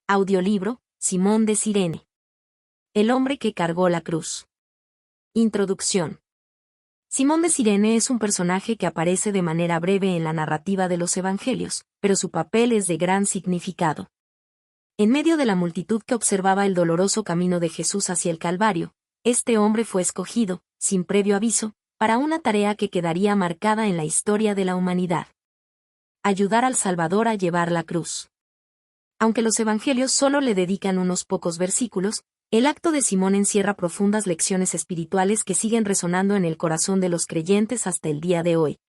Audiolibro, Simón de Cirene. El hombre que cargó la cruz. Introducción. Simón de Cirene es un personaje que aparece de manera breve en la narrativa de los Evangelios, pero su papel es de gran significado. En medio de la multitud que observaba el doloroso camino de Jesús hacia el Calvario, este hombre fue escogido, sin previo aviso, para una tarea que quedaría marcada en la historia de la humanidad: ayudar al Salvador a llevar la cruz. Aunque los Evangelios solo le dedican unos pocos versículos, el acto de Simón encierra profundas lecciones espirituales que siguen resonando en el corazón de los creyentes hasta el día de hoy.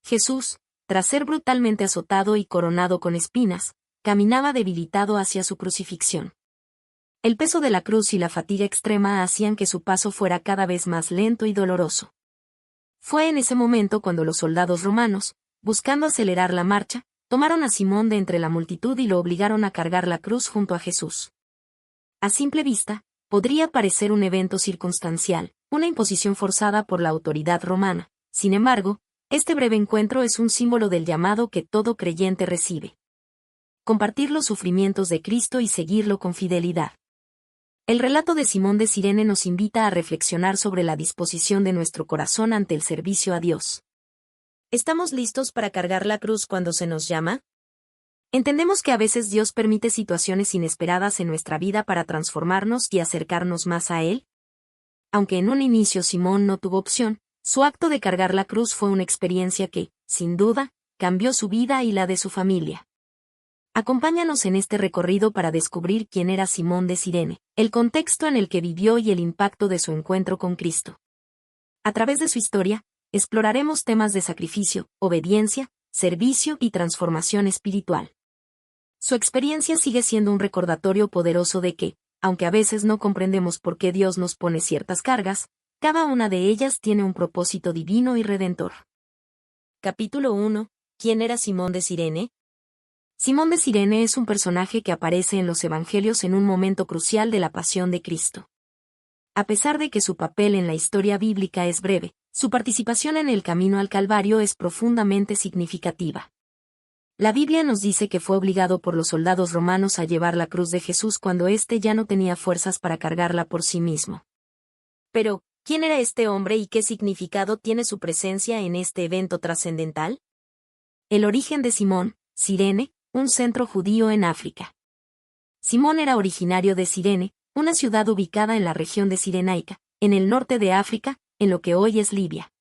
Jesús, tras ser brutalmente azotado y coronado con espinas, caminaba debilitado hacia su crucifixión. El peso de la cruz y la fatiga extrema hacían que su paso fuera cada vez más lento y doloroso. Fue en ese momento cuando los soldados romanos, buscando acelerar la marcha, tomaron a Simón de entre la multitud y lo obligaron a cargar la cruz junto a Jesús. A simple vista, podría parecer un evento circunstancial, una imposición forzada por la autoridad romana. Sin embargo, este breve encuentro es un símbolo del llamado que todo creyente recibe: compartir los sufrimientos de Cristo y seguirlo con fidelidad. El relato de Simón de Cirene nos invita a reflexionar sobre la disposición de nuestro corazón ante el servicio a Dios. ¿Estamos listos para cargar la cruz cuando se nos llama? Entendemos que a veces Dios permite situaciones inesperadas en nuestra vida para transformarnos y acercarnos más a Él. Aunque en un inicio Simón no tuvo opción, su acto de cargar la cruz fue una experiencia que, sin duda, cambió su vida y la de su familia. Acompáñanos en este recorrido para descubrir quién era Simón de Cirene, el contexto en el que vivió y el impacto de su encuentro con Cristo. A través de su historia, exploraremos temas de sacrificio, obediencia, servicio y transformación espiritual. Su experiencia sigue siendo un recordatorio poderoso de que, aunque a veces no comprendemos por qué Dios nos pone ciertas cargas, cada una de ellas tiene un propósito divino y redentor. Capítulo 1. ¿Quién era Simón de Cirene? Simón de Cirene es un personaje que aparece en los Evangelios en un momento crucial de la pasión de Cristo. A pesar de que su papel en la historia bíblica es breve, su participación en el camino al Calvario es profundamente significativa. La Biblia nos dice que fue obligado por los soldados romanos a llevar la cruz de Jesús cuando éste ya no tenía fuerzas para cargarla por sí mismo. Pero, ¿quién era este hombre y qué significado tiene su presencia en este evento trascendental? El origen de Simón, Cirene, un centro judío en África. Simón era originario de Cirene, una ciudad ubicada en la región de Cirenaica, en el norte de África, en lo que hoy es Libia.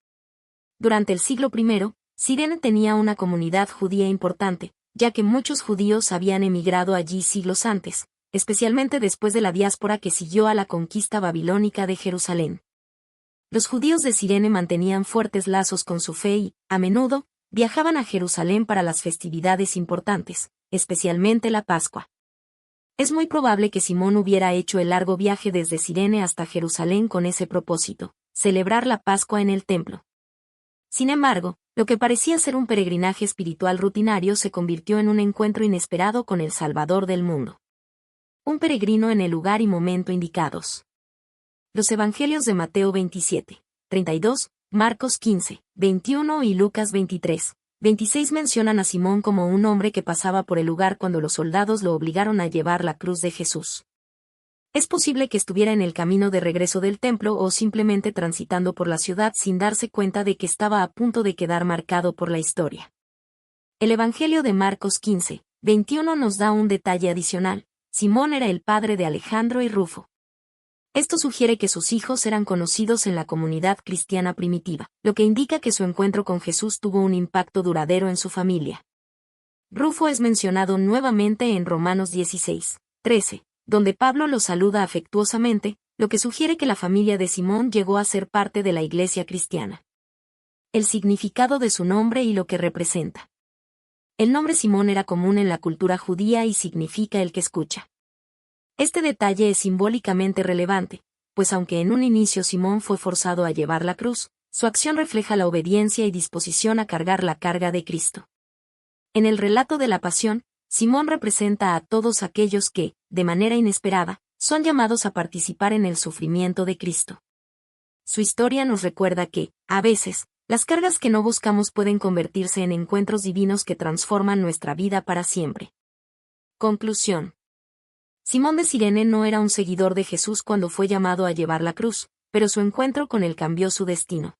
Durante el siglo I, Cirene tenía una comunidad judía importante, ya que muchos judíos habían emigrado allí siglos antes, especialmente después de la diáspora que siguió a la conquista babilónica de Jerusalén. Los judíos de Cirene mantenían fuertes lazos con su fe y, a menudo, viajaban a Jerusalén para las festividades importantes, especialmente la Pascua. Es muy probable que Simón hubiera hecho el largo viaje desde Cirene hasta Jerusalén con ese propósito: celebrar la Pascua en el templo. Sin embargo, lo que parecía ser un peregrinaje espiritual rutinario se convirtió en un encuentro inesperado con el Salvador del mundo. Un peregrino en el lugar y momento indicados. Los Evangelios de Mateo 27, 32, Marcos 15, 21 y Lucas 23, 26 mencionan a Simón como un hombre que pasaba por el lugar cuando los soldados lo obligaron a llevar la cruz de Jesús. Es posible que estuviera en el camino de regreso del templo o simplemente transitando por la ciudad sin darse cuenta de que estaba a punto de quedar marcado por la historia. El Evangelio de Marcos 15, 21 nos da un detalle adicional: Simón era el padre de Alejandro y Rufo. Esto sugiere que sus hijos eran conocidos en la comunidad cristiana primitiva, lo que indica que su encuentro con Jesús tuvo un impacto duradero en su familia. Rufo es mencionado nuevamente en Romanos 16, 13, donde Pablo lo saluda afectuosamente, lo que sugiere que la familia de Simón llegó a ser parte de la iglesia cristiana. El significado de su nombre y lo que representa. El nombre Simón era común en la cultura judía y significa el que escucha. Este detalle es simbólicamente relevante, pues aunque en un inicio Simón fue forzado a llevar la cruz, su acción refleja la obediencia y disposición a cargar la carga de Cristo. En el relato de la pasión, Simón representa a todos aquellos que, de manera inesperada, son llamados a participar en el sufrimiento de Cristo. Su historia nos recuerda que, a veces, las cargas que no buscamos pueden convertirse en encuentros divinos que transforman nuestra vida para siempre. Conclusión. Simón de Cirene no era un seguidor de Jesús cuando fue llamado a llevar la cruz, pero su encuentro con él cambió su destino.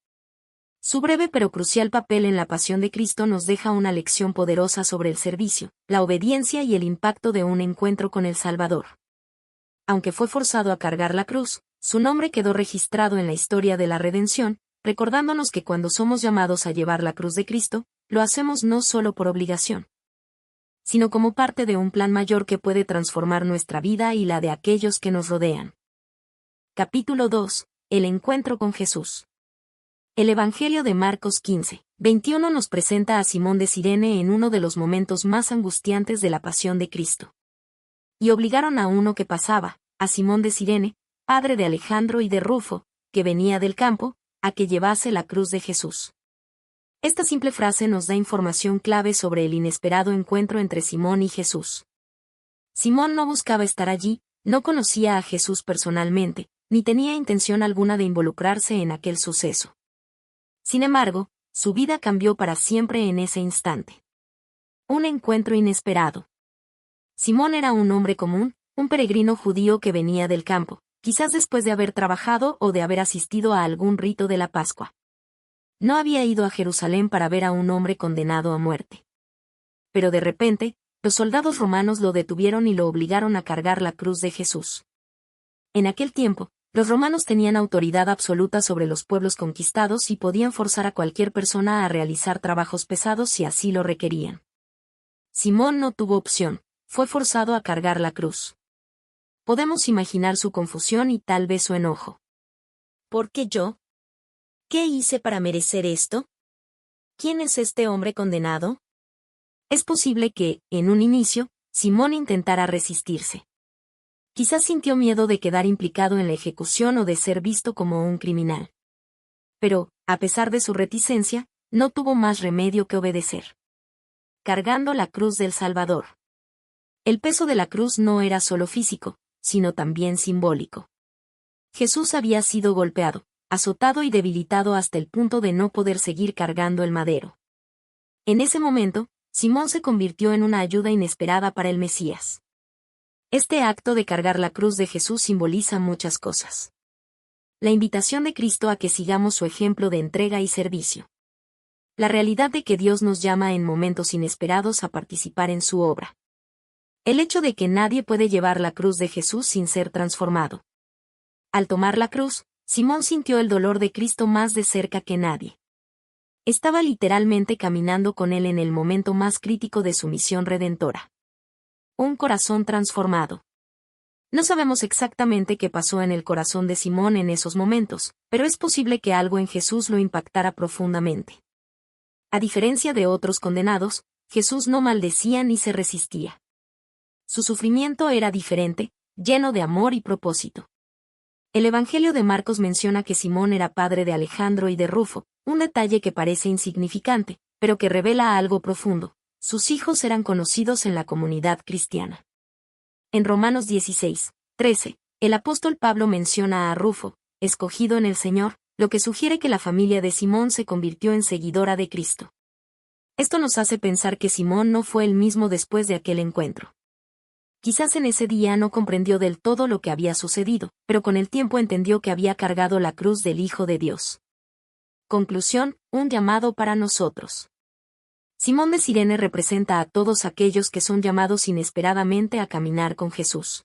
Su breve pero crucial papel en la pasión de Cristo nos deja una lección poderosa sobre el servicio, la obediencia y el impacto de un encuentro con el Salvador. Aunque fue forzado a cargar la cruz, su nombre quedó registrado en la historia de la redención, recordándonos que cuando somos llamados a llevar la cruz de Cristo, lo hacemos no solo por obligación, sino como parte de un plan mayor que puede transformar nuestra vida y la de aquellos que nos rodean. Capítulo 2. El encuentro con Jesús. El Evangelio de Marcos 15:21 nos presenta a Simón de Cirene en uno de los momentos más angustiantes de la pasión de Cristo. Y obligaron a uno que pasaba, a Simón de Cirene, padre de Alejandro y de Rufo, que venía del campo, a que llevase la cruz de Jesús. Esta simple frase nos da información clave sobre el inesperado encuentro entre Simón y Jesús. Simón no buscaba estar allí, no conocía a Jesús personalmente, ni tenía intención alguna de involucrarse en aquel suceso. Sin embargo, su vida cambió para siempre en ese instante. Un encuentro inesperado. Simón era un hombre común, un peregrino judío que venía del campo, quizás después de haber trabajado o de haber asistido a algún rito de la Pascua. No había ido a Jerusalén para ver a un hombre condenado a muerte. Pero de repente, los soldados romanos lo detuvieron y lo obligaron a cargar la cruz de Jesús. En aquel tiempo, los romanos tenían autoridad absoluta sobre los pueblos conquistados y podían forzar a cualquier persona a realizar trabajos pesados si así lo requerían. Simón no tuvo opción, fue forzado a cargar la cruz. Podemos imaginar su confusión y tal vez su enojo. ¿Por qué yo? ¿Qué hice para merecer esto? ¿Quién es este hombre condenado? Es posible que, en un inicio, Simón intentara resistirse. Quizás sintió miedo de quedar implicado en la ejecución o de ser visto como un criminal. Pero, a pesar de su reticencia, no tuvo más remedio que obedecer. Cargando la cruz del Salvador. El peso de la cruz no era solo físico, sino también simbólico. Jesús había sido golpeado, azotado y debilitado hasta el punto de no poder seguir cargando el madero. En ese momento, Simón se convirtió en una ayuda inesperada para el Mesías. Este acto de cargar la cruz de Jesús simboliza muchas cosas. La invitación de Cristo a que sigamos su ejemplo de entrega y servicio. La realidad de que Dios nos llama en momentos inesperados a participar en su obra. El hecho de que nadie puede llevar la cruz de Jesús sin ser transformado. Al tomar la cruz, Simón sintió el dolor de Cristo más de cerca que nadie. Estaba literalmente caminando con él en el momento más crítico de su misión redentora. Un corazón transformado. No sabemos exactamente qué pasó en el corazón de Simón en esos momentos, pero es posible que algo en Jesús lo impactara profundamente. A diferencia de otros condenados, Jesús no maldecía ni se resistía. Su sufrimiento era diferente, lleno de amor y propósito. El Evangelio de Marcos menciona que Simón era padre de Alejandro y de Rufo, un detalle que parece insignificante, pero que revela algo profundo. Sus hijos eran conocidos en la comunidad cristiana. En Romanos 16:13, el apóstol Pablo menciona a Rufo, escogido en el Señor, lo que sugiere que la familia de Simón se convirtió en seguidora de Cristo. Esto nos hace pensar que Simón no fue el mismo después de aquel encuentro. Quizás en ese día no comprendió del todo lo que había sucedido, pero con el tiempo entendió que había cargado la cruz del Hijo de Dios. Conclusión, un llamado para nosotros. Simón de Cirene representa a todos aquellos que son llamados inesperadamente a caminar con Jesús.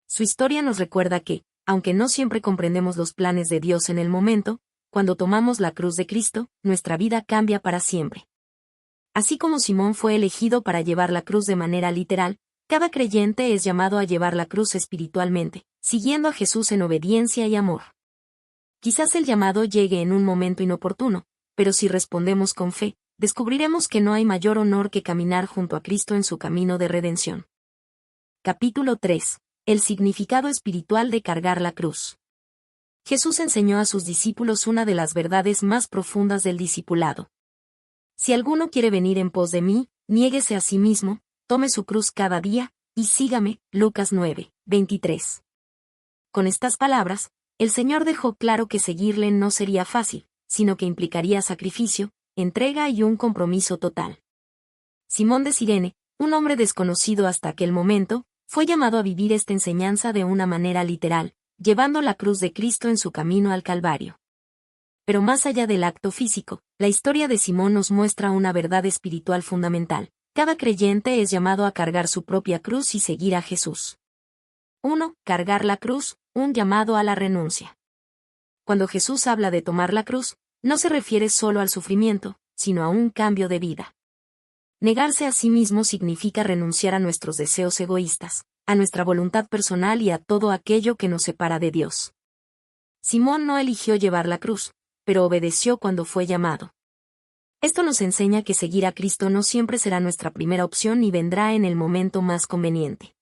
Su historia nos recuerda que, aunque no siempre comprendemos los planes de Dios en el momento, cuando tomamos la cruz de Cristo, nuestra vida cambia para siempre. Así como Simón fue elegido para llevar la cruz de manera literal, cada creyente es llamado a llevar la cruz espiritualmente, siguiendo a Jesús en obediencia y amor. Quizás el llamado llegue en un momento inoportuno, pero si respondemos con fe, descubriremos que no hay mayor honor que caminar junto a Cristo en su camino de redención. Capítulo 3. El significado espiritual de cargar la cruz. Jesús enseñó a sus discípulos una de las verdades más profundas del discipulado. Si alguno quiere venir en pos de mí, niéguese a sí mismo, tome su cruz cada día, y sígame. Lucas 9:23. Con estas palabras, el Señor dejó claro que seguirle no sería fácil, sino que implicaría sacrificio, entrega y un compromiso total. Simón de Cirene, un hombre desconocido hasta aquel momento, Fue llamado a vivir esta enseñanza de una manera literal, llevando la cruz de Cristo en su camino al Calvario. Pero más allá del acto físico, la historia de Simón nos muestra una verdad espiritual fundamental. Cada creyente es llamado a cargar su propia cruz y seguir a Jesús. 1. Cargar la cruz, un llamado a la renuncia. Cuando Jesús habla de tomar la cruz, no se refiere solo al sufrimiento, sino a un cambio de vida. Negarse a sí mismo significa renunciar a nuestros deseos egoístas, a nuestra voluntad personal y a todo aquello que nos separa de Dios. Simón no eligió llevar la cruz, pero obedeció cuando fue llamado. Esto nos enseña que seguir a Cristo no siempre será nuestra primera opción ni vendrá en el momento más conveniente.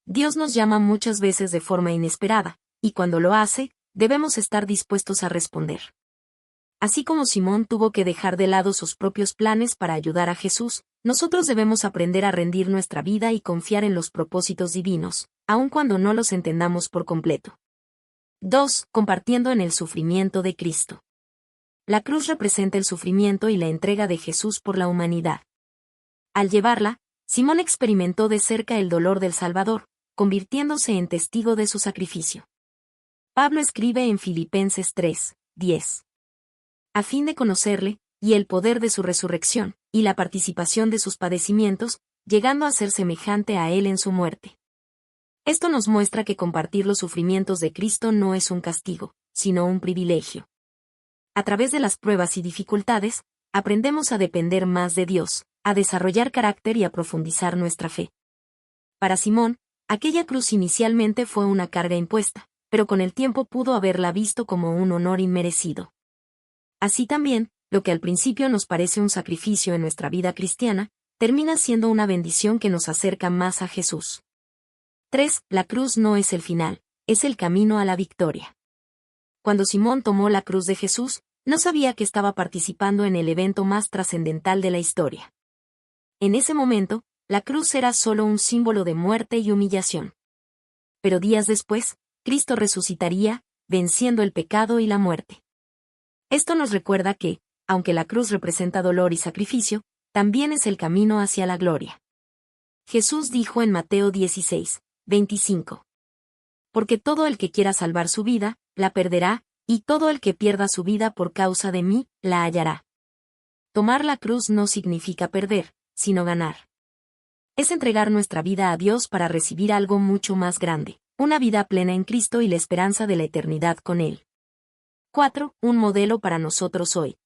Dios nos llama muchas veces de forma inesperada, y cuando lo hace, debemos estar dispuestos a responder. Así como Simón tuvo que dejar de lado sus propios planes para ayudar a Jesús, nosotros debemos aprender a rendir nuestra vida y confiar en los propósitos divinos, aun cuando no los entendamos por completo. 2. Compartiendo en el sufrimiento de Cristo. La cruz representa el sufrimiento y la entrega de Jesús por la humanidad. Al llevarla, Simón experimentó de cerca el dolor del Salvador, convirtiéndose en testigo de su sacrificio. Pablo escribe en Filipenses 3:10. A fin de conocerle, y el poder de su resurrección, y la participación de sus padecimientos, llegando a ser semejante a él en su muerte. Esto nos muestra que compartir los sufrimientos de Cristo no es un castigo, sino un privilegio. A través de las pruebas y dificultades, aprendemos a depender más de Dios, a desarrollar carácter y a profundizar nuestra fe. Para Simón, aquella cruz inicialmente fue una carga impuesta, pero con el tiempo pudo haberla visto como un honor inmerecido. Así también, lo que al principio nos parece un sacrificio en nuestra vida cristiana, termina siendo una bendición que nos acerca más a Jesús. 3. La cruz no es el final, es el camino a la victoria. Cuando Simón tomó la cruz de Jesús, no sabía que estaba participando en el evento más trascendental de la historia. En ese momento, la cruz era solo un símbolo de muerte y humillación. Pero días después, Cristo resucitaría, venciendo el pecado y la muerte. Esto nos recuerda que, aunque la cruz representa dolor y sacrificio, también es el camino hacia la gloria. Jesús dijo en Mateo 16:25. Porque todo el que quiera salvar su vida, la perderá, y todo el que pierda su vida por causa de mí, la hallará. Tomar la cruz no significa perder, sino ganar. Es entregar nuestra vida a Dios para recibir algo mucho más grande, una vida plena en Cristo y la esperanza de la eternidad con Él. 4. Un modelo para nosotros hoy.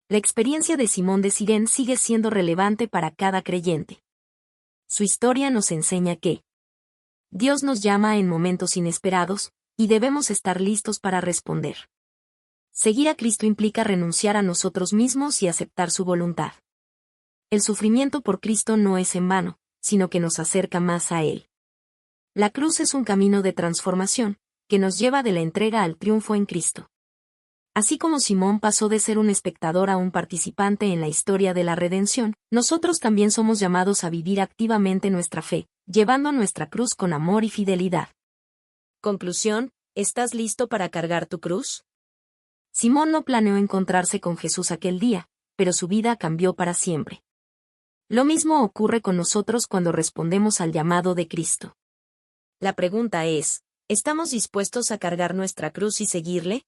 La experiencia de Simón de Cirene sigue siendo relevante para cada creyente. Su historia nos enseña que Dios nos llama en momentos inesperados, y debemos estar listos para responder. Seguir a Cristo implica renunciar a nosotros mismos y aceptar su voluntad. El sufrimiento por Cristo no es en vano, sino que nos acerca más a Él. La cruz es un camino de transformación, que nos lleva de la entrega al triunfo en Cristo. Así como Simón pasó de ser un espectador a un participante en la historia de la redención, nosotros también somos llamados a vivir activamente nuestra fe, llevando nuestra cruz con amor y fidelidad. Conclusión, ¿estás listo para cargar tu cruz? Simón no planeó encontrarse con Jesús aquel día, pero su vida cambió para siempre. Lo mismo ocurre con nosotros cuando respondemos al llamado de Cristo. La pregunta es, ¿estamos dispuestos a cargar nuestra cruz y seguirle?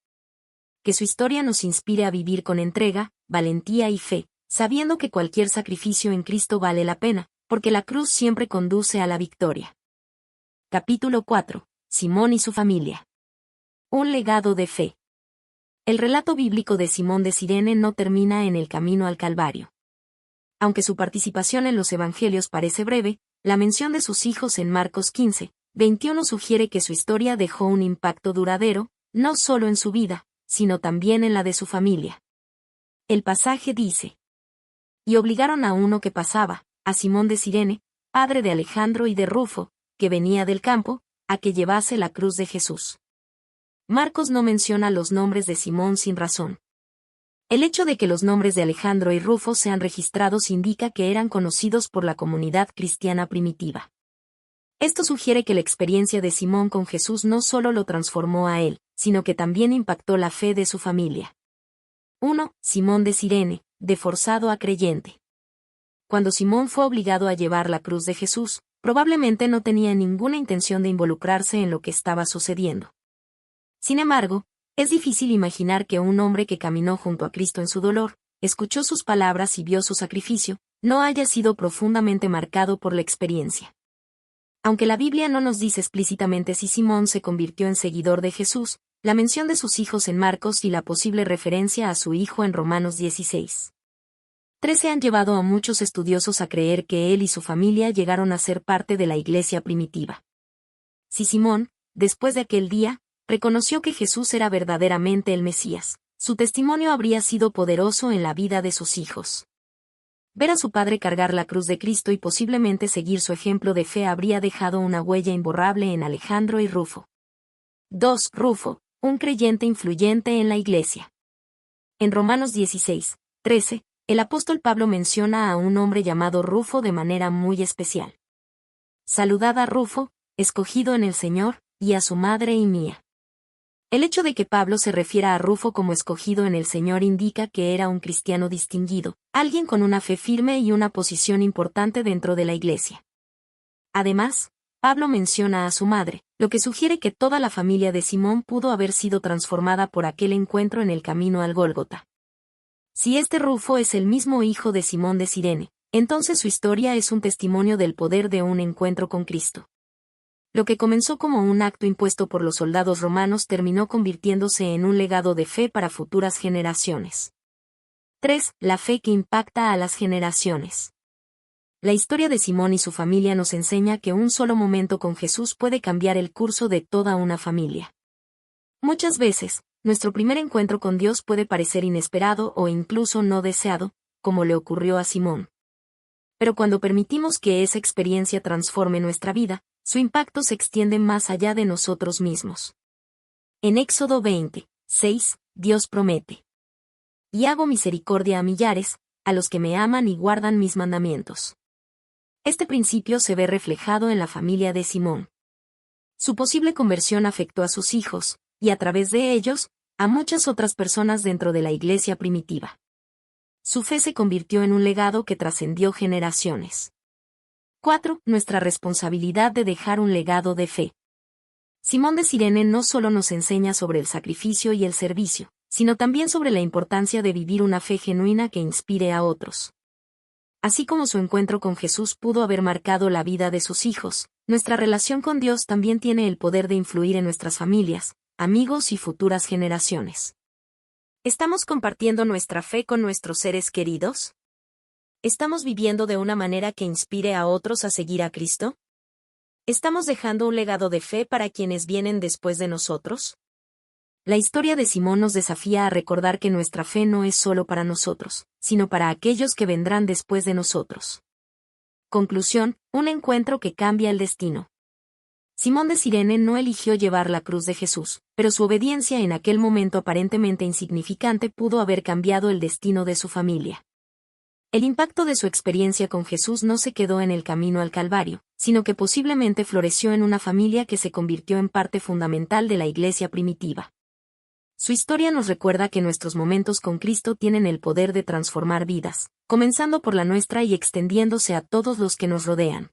Que su historia nos inspire a vivir con entrega, valentía y fe, sabiendo que cualquier sacrificio en Cristo vale la pena, porque la cruz siempre conduce a la victoria. Capítulo 4. Simón y su familia. Un legado de fe. El relato bíblico de Simón de Cirene no termina en el camino al Calvario. Aunque su participación en los evangelios parece breve, la mención de sus hijos en Marcos 15:21 sugiere que su historia dejó un impacto duradero, no solo en su vida, sino también en la de su familia. El pasaje dice: y obligaron a uno que pasaba, a Simón de Cirene, padre de Alejandro y de Rufo, que venía del campo, a que llevase la cruz de Jesús. Marcos no menciona los nombres de Simón sin razón. El hecho de que los nombres de Alejandro y Rufo sean registrados indica que eran conocidos por la comunidad cristiana primitiva. Esto sugiere que la experiencia de Simón con Jesús no solo lo transformó a él, sino que también impactó la fe de su familia. 1. Simón de Cirene, de forzado a creyente. Cuando Simón fue obligado a llevar la cruz de Jesús, probablemente no tenía ninguna intención de involucrarse en lo que estaba sucediendo. Sin embargo, es difícil imaginar que un hombre que caminó junto a Cristo en su dolor, escuchó sus palabras y vio su sacrificio, no haya sido profundamente marcado por la experiencia. Aunque la Biblia no nos dice explícitamente si Simón se convirtió en seguidor de Jesús, la mención de sus hijos en Marcos y la posible referencia a su hijo en Romanos 16:13 han llevado a muchos estudiosos a creer que él y su familia llegaron a ser parte de la iglesia primitiva. Si Simón, después de aquel día, reconoció que Jesús era verdaderamente el Mesías, su testimonio habría sido poderoso en la vida de sus hijos. Ver a su padre cargar la cruz de Cristo y posiblemente seguir su ejemplo de fe habría dejado una huella imborrable en Alejandro y Rufo. 2. Rufo, un creyente influyente en la iglesia. En Romanos 16:13, el apóstol Pablo menciona a un hombre llamado Rufo de manera muy especial. Saludad a Rufo, escogido en el Señor, y a su madre y mía. El hecho de que Pablo se refiera a Rufo como escogido en el Señor indica que era un cristiano distinguido, alguien con una fe firme y una posición importante dentro de la iglesia. Además, Pablo menciona a su madre, lo que sugiere que toda la familia de Simón pudo haber sido transformada por aquel encuentro en el camino al Gólgota. Si este Rufo es el mismo hijo de Simón de Cirene, entonces su historia es un testimonio del poder de un encuentro con Cristo. Lo que comenzó como un acto impuesto por los soldados romanos terminó convirtiéndose en un legado de fe para futuras generaciones. 3. La fe que impacta a las generaciones. La historia de Simón y su familia nos enseña que un solo momento con Jesús puede cambiar el curso de toda una familia. Muchas veces, nuestro primer encuentro con Dios puede parecer inesperado o incluso no deseado, como le ocurrió a Simón. Pero cuando permitimos que esa experiencia transforme nuestra vida, su impacto se extiende más allá de nosotros mismos. En Éxodo 20:6, Dios promete: y hago misericordia a millares, a los que me aman y guardan mis mandamientos. Este principio se ve reflejado en la familia de Simón. Su posible conversión afectó a sus hijos, y a través de ellos, a muchas otras personas dentro de la iglesia primitiva. Su fe se convirtió en un legado que trascendió generaciones. 4. Nuestra responsabilidad de dejar un legado de fe. Simón de Cirene no solo nos enseña sobre el sacrificio y el servicio, sino también sobre la importancia de vivir una fe genuina que inspire a otros. Así como su encuentro con Jesús pudo haber marcado la vida de sus hijos, nuestra relación con Dios también tiene el poder de influir en nuestras familias, amigos y futuras generaciones. ¿Estamos compartiendo nuestra fe con nuestros seres queridos? ¿Estamos viviendo de una manera que inspire a otros a seguir a Cristo? ¿Estamos dejando un legado de fe para quienes vienen después de nosotros? La historia de Simón nos desafía a recordar que nuestra fe no es solo para nosotros, sino para aquellos que vendrán después de nosotros. Conclusión: un encuentro que cambia el destino. Simón de Cirene no eligió llevar la cruz de Jesús, pero su obediencia en aquel momento aparentemente insignificante pudo haber cambiado el destino de su familia. El impacto de su experiencia con Jesús no se quedó en el camino al Calvario, sino que posiblemente floreció en una familia que se convirtió en parte fundamental de la iglesia primitiva. Su historia nos recuerda que nuestros momentos con Cristo tienen el poder de transformar vidas, comenzando por la nuestra y extendiéndose a todos los que nos rodean.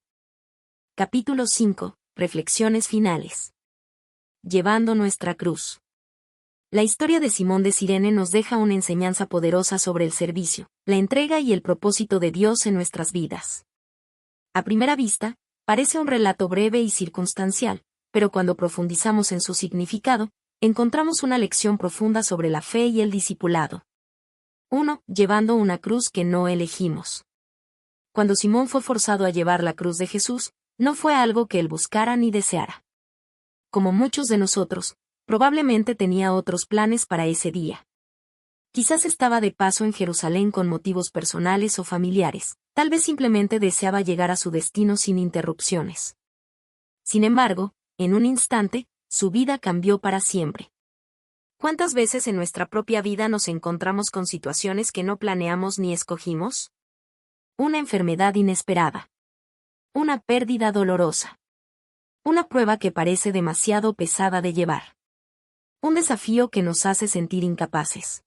Capítulo 5. Reflexiones finales. Llevando nuestra cruz. La historia de Simón de Cirene nos deja una enseñanza poderosa sobre el servicio, la entrega y el propósito de Dios en nuestras vidas. A primera vista, parece un relato breve y circunstancial, pero cuando profundizamos en su significado, encontramos una lección profunda sobre la fe y el discipulado. 1. Llevando una cruz que no elegimos. Cuando Simón fue forzado a llevar la cruz de Jesús, no fue algo que él buscara ni deseara. Como muchos de nosotros, probablemente tenía otros planes para ese día. Quizás estaba de paso en Jerusalén con motivos personales o familiares, tal vez simplemente deseaba llegar a su destino sin interrupciones. Sin embargo, en un instante, su vida cambió para siempre. ¿Cuántas veces en nuestra propia vida nos encontramos con situaciones que no planeamos ni escogimos? Una enfermedad inesperada. Una pérdida dolorosa. Una prueba que parece demasiado pesada de llevar. Un desafío que nos hace sentir incapaces.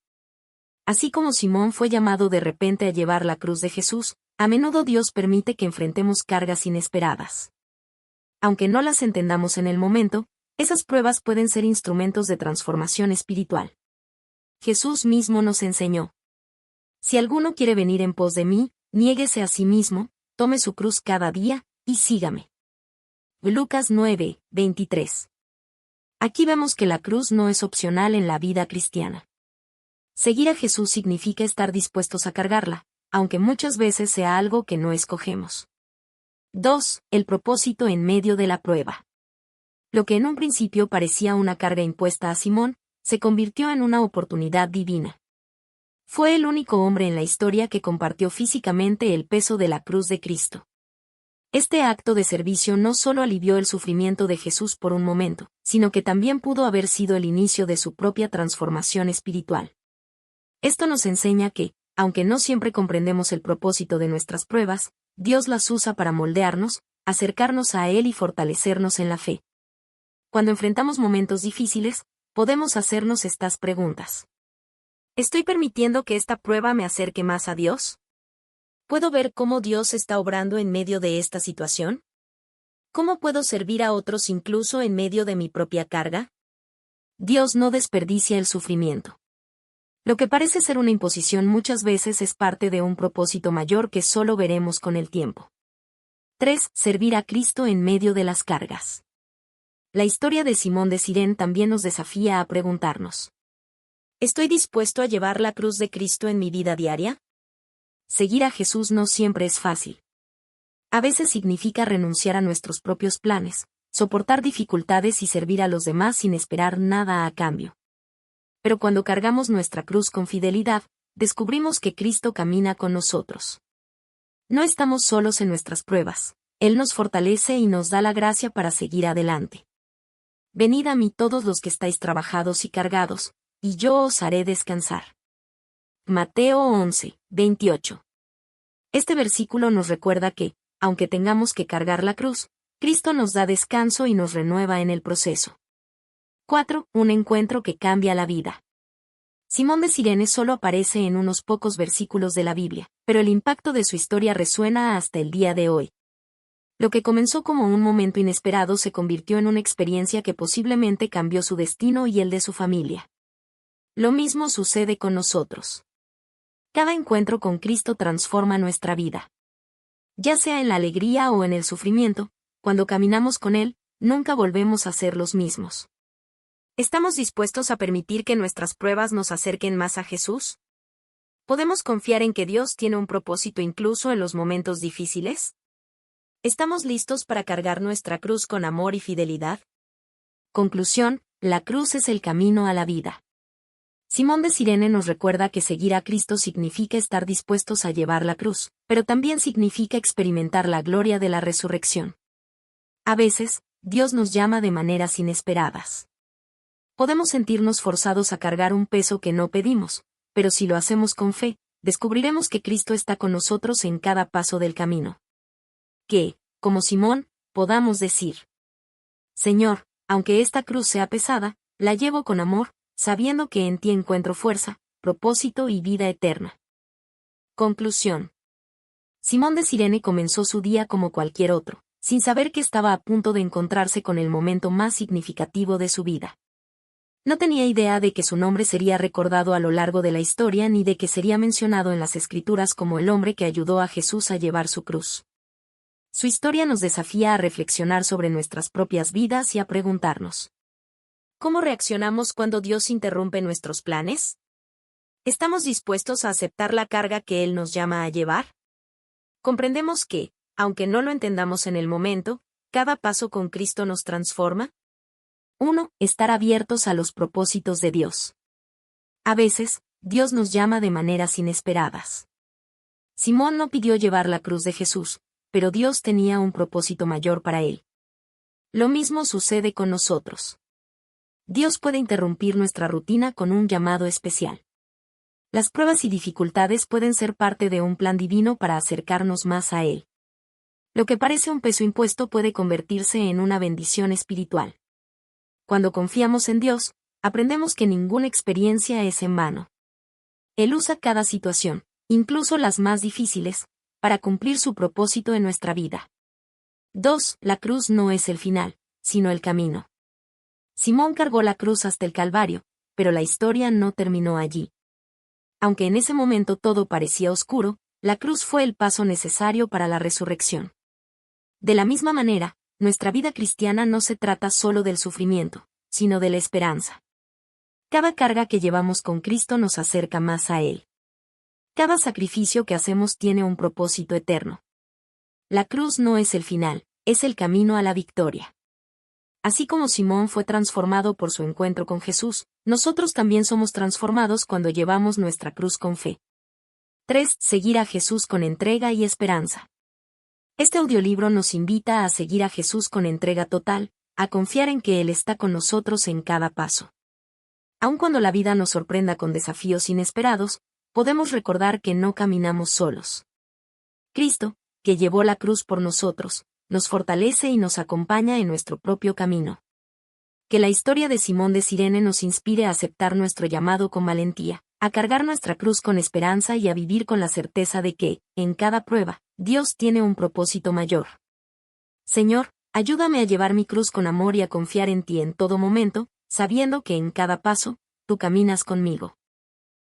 Así como Simón fue llamado de repente a llevar la cruz de Jesús, a menudo Dios permite que enfrentemos cargas inesperadas. Aunque no las entendamos en el momento, esas pruebas pueden ser instrumentos de transformación espiritual. Jesús mismo nos enseñó: si alguno quiere venir en pos de mí, niéguese a sí mismo, tome su cruz cada día, y sígame. Lucas 9, 23. Aquí vemos que la cruz no es opcional en la vida cristiana. Seguir a Jesús significa estar dispuestos a cargarla, aunque muchas veces sea algo que no escogemos. 2. El propósito en medio de la prueba. Lo que en un principio parecía una carga impuesta a Simón, se convirtió en una oportunidad divina. Fue el único hombre en la historia que compartió físicamente el peso de la cruz de Cristo. Este acto de servicio no solo alivió el sufrimiento de Jesús por un momento, sino que también pudo haber sido el inicio de su propia transformación espiritual. Esto nos enseña que, aunque no siempre comprendemos el propósito de nuestras pruebas, Dios las usa para moldearnos, acercarnos a Él y fortalecernos en la fe. Cuando enfrentamos momentos difíciles, podemos hacernos estas preguntas. ¿Estoy permitiendo que esta prueba me acerque más a Dios? ¿Puedo ver cómo Dios está obrando en medio de esta situación? ¿Cómo puedo servir a otros incluso en medio de mi propia carga? Dios no desperdicia el sufrimiento. Lo que parece ser una imposición muchas veces es parte de un propósito mayor que solo veremos con el tiempo. 3. Servir a Cristo en medio de las cargas. La historia de Simón de Cirene también nos desafía a preguntarnos: ¿estoy dispuesto a llevar la cruz de Cristo en mi vida diaria? Seguir a Jesús no siempre es fácil. A veces significa renunciar a nuestros propios planes, soportar dificultades y servir a los demás sin esperar nada a cambio. Pero cuando cargamos nuestra cruz con fidelidad, descubrimos que Cristo camina con nosotros. No estamos solos en nuestras pruebas, Él nos fortalece y nos da la gracia para seguir adelante. Venid a mí todos los que estáis trabajados y cargados, y yo os haré descansar. Mateo 11, 28. Este versículo nos recuerda que, aunque tengamos que cargar la cruz, Cristo nos da descanso y nos renueva en el proceso. 4. Un encuentro que cambia la vida. Simón de Cirene solo aparece en unos pocos versículos de la Biblia, pero el impacto de su historia resuena hasta el día de hoy. Lo que comenzó como un momento inesperado se convirtió en una experiencia que posiblemente cambió su destino y el de su familia. Lo mismo sucede con nosotros. Cada encuentro con Cristo transforma nuestra vida. Ya sea en la alegría o en el sufrimiento, cuando caminamos con Él, nunca volvemos a ser los mismos. ¿Estamos dispuestos a permitir que nuestras pruebas nos acerquen más a Jesús? ¿Podemos confiar en que Dios tiene un propósito incluso en los momentos difíciles? ¿Estamos listos para cargar nuestra cruz con amor y fidelidad? Conclusión: la cruz es el camino a la vida. Simón de Cirene nos recuerda que seguir a Cristo significa estar dispuestos a llevar la cruz, pero también significa experimentar la gloria de la resurrección. A veces, Dios nos llama de maneras inesperadas. Podemos sentirnos forzados a cargar un peso que no pedimos, pero si lo hacemos con fe, descubriremos que Cristo está con nosotros en cada paso del camino. Que, como Simón, podamos decir: Señor, aunque esta cruz sea pesada, la llevo con amor, sabiendo que en ti encuentro fuerza, propósito y vida eterna. Conclusión. Simón de Cirene comenzó su día como cualquier otro, sin saber que estaba a punto de encontrarse con el momento más significativo de su vida. No tenía idea de que su nombre sería recordado a lo largo de la historia ni de que sería mencionado en las Escrituras como el hombre que ayudó a Jesús a llevar su cruz. Su historia nos desafía a reflexionar sobre nuestras propias vidas y a preguntarnos: ¿cómo reaccionamos cuando Dios interrumpe nuestros planes? ¿Estamos dispuestos a aceptar la carga que Él nos llama a llevar? ¿Comprendemos que, aunque no lo entendamos en el momento, cada paso con Cristo nos transforma? 1. Estar abiertos a los propósitos de Dios. A veces, Dios nos llama de maneras inesperadas. Simón no pidió llevar la cruz de Jesús, pero Dios tenía un propósito mayor para él. Lo mismo sucede con nosotros. Dios puede interrumpir nuestra rutina con un llamado especial. Las pruebas y dificultades pueden ser parte de un plan divino para acercarnos más a Él. Lo que parece un peso impuesto puede convertirse en una bendición espiritual. Cuando confiamos en Dios, aprendemos que ninguna experiencia es en vano. Él usa cada situación, incluso las más difíciles, para cumplir su propósito en nuestra vida. 2. La cruz no es el final, sino el camino. Simón cargó la cruz hasta el Calvario, pero la historia no terminó allí. Aunque en ese momento todo parecía oscuro, la cruz fue el paso necesario para la resurrección. De la misma manera, nuestra vida cristiana no se trata solo del sufrimiento, sino de la esperanza. Cada carga que llevamos con Cristo nos acerca más a Él. Cada sacrificio que hacemos tiene un propósito eterno. La cruz no es el final, es el camino a la victoria. Así como Simón fue transformado por su encuentro con Jesús, nosotros también somos transformados cuando llevamos nuestra cruz con fe. 3. Seguir a Jesús con entrega y esperanza. Este audiolibro nos invita a seguir a Jesús con entrega total, a confiar en que Él está con nosotros en cada paso. Aun cuando la vida nos sorprenda con desafíos inesperados, podemos recordar que no caminamos solos. Cristo, que llevó la cruz por nosotros, nos fortalece y nos acompaña en nuestro propio camino. Que la historia de Simón de Cirene nos inspire a aceptar nuestro llamado con valentía, a cargar nuestra cruz con esperanza y a vivir con la certeza de que, en cada prueba, Dios tiene un propósito mayor. Señor, ayúdame a llevar mi cruz con amor y a confiar en ti en todo momento, sabiendo que en cada paso, tú caminas conmigo.